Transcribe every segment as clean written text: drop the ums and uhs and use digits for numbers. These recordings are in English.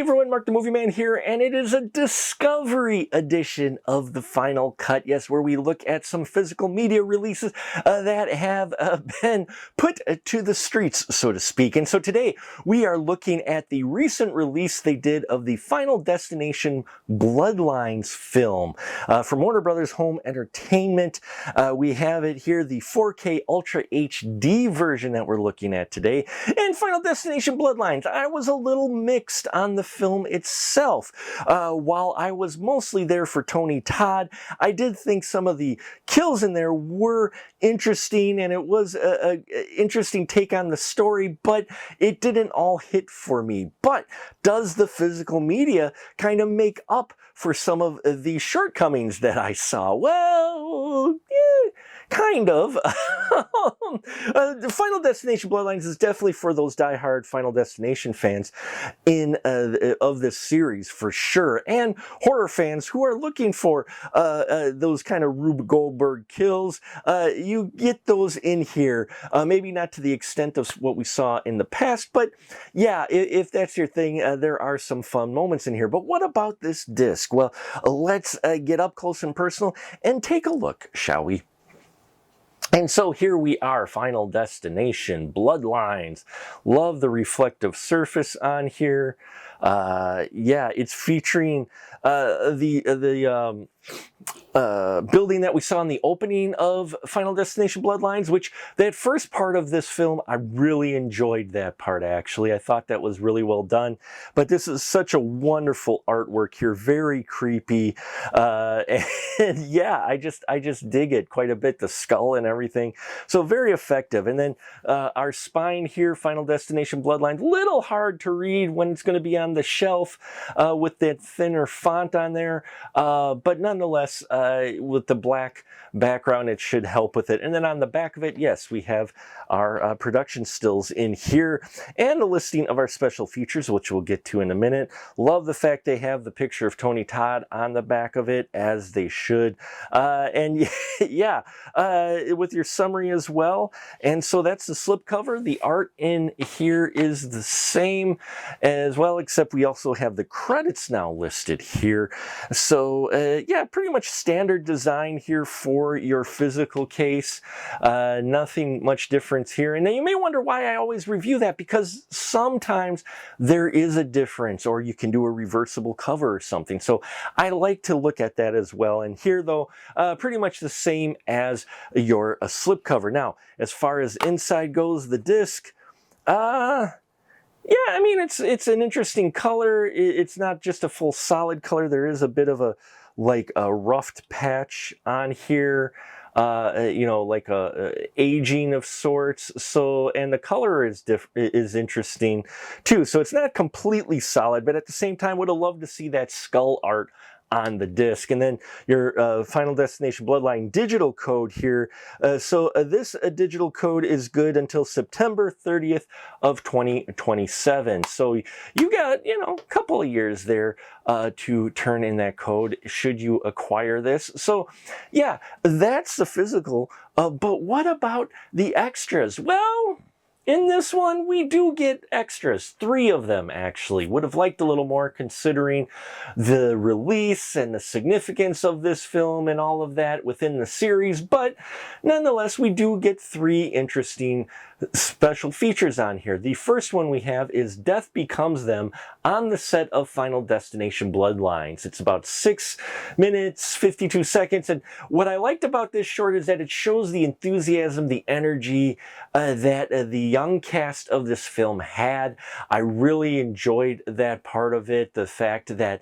everyone, Mark the Movie Man here, and it is a Discovery edition of the Final Cut, yes, where we look at some physical media releases that have been put to the streets, so to speak. And so today we are looking at the recent release they did of the Final Destination Bloodlines film from Warner Brothers Home Entertainment. We have it here, the 4K Ultra HD version that we're looking at today. And Final Destination Bloodlines, I was a little mixed on the film itself. While I was mostly there for Tony Todd, I did think some of the kills in there were interesting, and it was an interesting take on the story, but it didn't all hit for me. But does the physical media kind of make up for some of the shortcomings that I saw? Well, yeah, kind of. Final Destination Bloodlines is definitely for those die-hard Final Destination fans of this series, for sure, and horror fans who are looking for those kind of Rube Goldberg kills. You get those in here, maybe not to the extent of what we saw in the past, but yeah, if that's your thing, there are some fun moments in here. But what about this disc? Well, let's get up close and personal and take a look, shall we? And so here we are, Final Destination Bloodlines. Love the reflective surface on here. Yeah, it's featuring the building that we saw in the opening of Final Destination Bloodlines, which that first part of this film, I really enjoyed that part, actually. I thought that was really well done. But this is such a wonderful artwork here, very creepy. And yeah, I just dig it quite a bit, the skull and everything. So very effective. And then our spine here, Final Destination Bloodlines, little hard to read when it's going to be on the shelf with that thinner font on there. But nonetheless, with the black background, it should help with it. And then on the back of it, yes, we have our production stills in here and a listing of our special features, which we'll get to in a minute. Love the fact they have the picture of Tony Todd on the back of it, as they should. And yeah, with your summary as well. And so that's the slipcover. The art in here is the same as well, except we also have the credits now listed here. So yeah, pretty much standard design here for your physical case. Nothing much difference here. And now you may wonder why I always review that, because sometimes there is a difference, or you can do a reversible cover or something. So I like to look at that as well. And here, though, pretty much the same as your slipcover. Now, as far as inside goes, the disc, yeah, I mean, it's an interesting color. It's not just a full solid color. There is a bit of a roughed patch on here, you know, like a aging of sorts. So, and the color is interesting too. So it's not completely solid, but at the same time, would have loved to see that skull art on the disc. And then your Final Destination Bloodline digital code here. So this digital code is good until September 30th of 2027. So you got, you know, a couple of years there to turn in that code should you acquire this. So yeah, that's the physical. But what about the extras? Well, in this one, we do get extras, 3 of them actually. Would have liked a little more considering the release and the significance of this film and all of that within the series, but nonetheless, we do get 3 interesting special features on here. The first one we have is Death Becomes Them on the set of Final Destination Bloodlines. It's about 6 minutes, 52 seconds, and what I liked about this short is that it shows the enthusiasm, the energy that the young cast of this film had. I really enjoyed that part of it, the fact that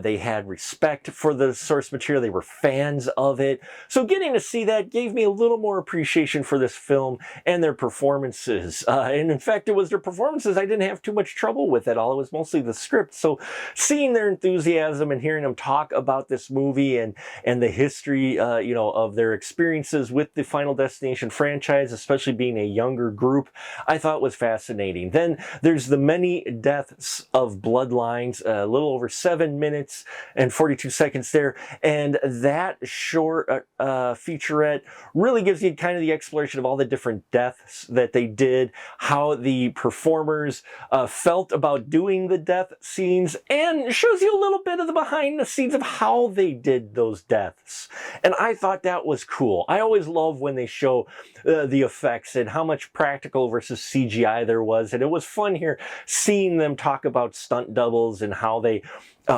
they had respect for the source material. They were fans of it. So getting to see that gave me a little more appreciation for this film and their performances. And in fact, it was their performances I didn't have too much trouble with at all. It was mostly the script. So seeing their enthusiasm and hearing them talk about this movie and the history, you know, of their experiences with the Final Destination franchise, especially being a younger group, I thought was fascinating. Then there's the many deaths of Bloodlines, a little over 7 minutes minutes and 42 seconds there, and that short featurette really gives you kind of the exploration of all the different deaths that they did, how the performers felt about doing the death scenes, and shows you a little bit of the behind the scenes of how they did those deaths. And I thought that was cool. I always love when they show the effects and how much practical versus CGI there was, and it was fun here seeing them talk about stunt doubles and how they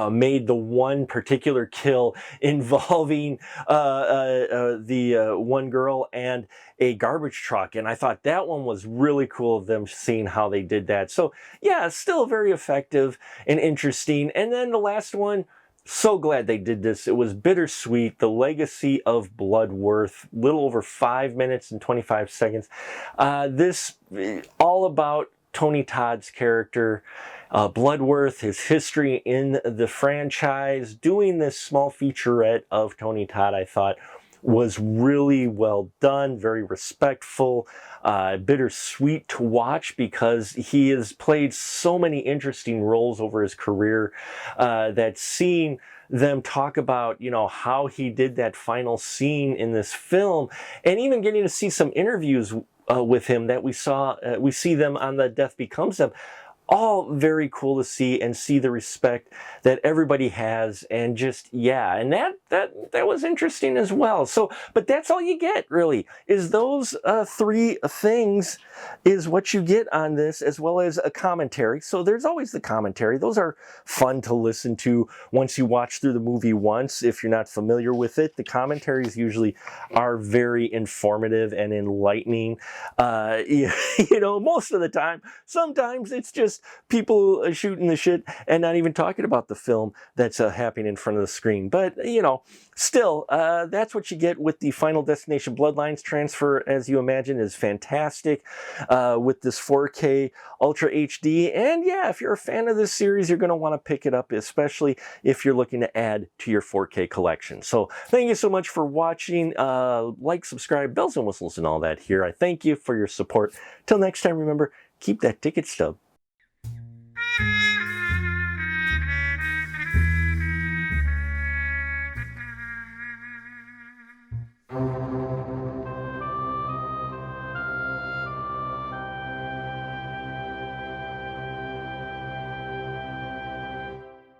made the one particular kill involving the one girl and a garbage truck. And I thought that one was really cool of them seeing how they did that. So yeah, still very effective and interesting. And then the last one, so glad they did this. It was bittersweet. The Legacy of Bloodworth, little over 5 minutes and 25 seconds. This all about Tony Todd's character, Bloodworth, his history in the franchise. Doing this small featurette of Tony Todd, I thought, was really well done, very respectful, bittersweet to watch because he has played so many interesting roles over his career that seeing them talk about, you know, how he did that final scene in this film, and even getting to see some interviews with him that we see them on the Death Becomes Them. All very cool to see and see the respect that everybody has, and just, yeah, and that was interesting as well. So, but that's all you get really, is those three things is what you get on this, as well as a commentary. So there's always the commentary. Those are fun to listen to once you watch through the movie once. If you're not familiar with it, the commentaries usually are very informative and enlightening. You know, most of the time. Sometimes it's just people shooting the shit and not even talking about the film that's happening in front of the screen. But, you know, still, that's what you get with the Final Destination Bloodlines transfer. As you imagine, is fantastic with this 4K Ultra HD. And yeah, if you're a fan of this series, you're going to want to pick it up, especially if you're looking to add to your 4K collection. So thank you so much for watching. Like, subscribe, bells and whistles and all that here. I thank you for your support. Till next time, remember, keep that ticket stub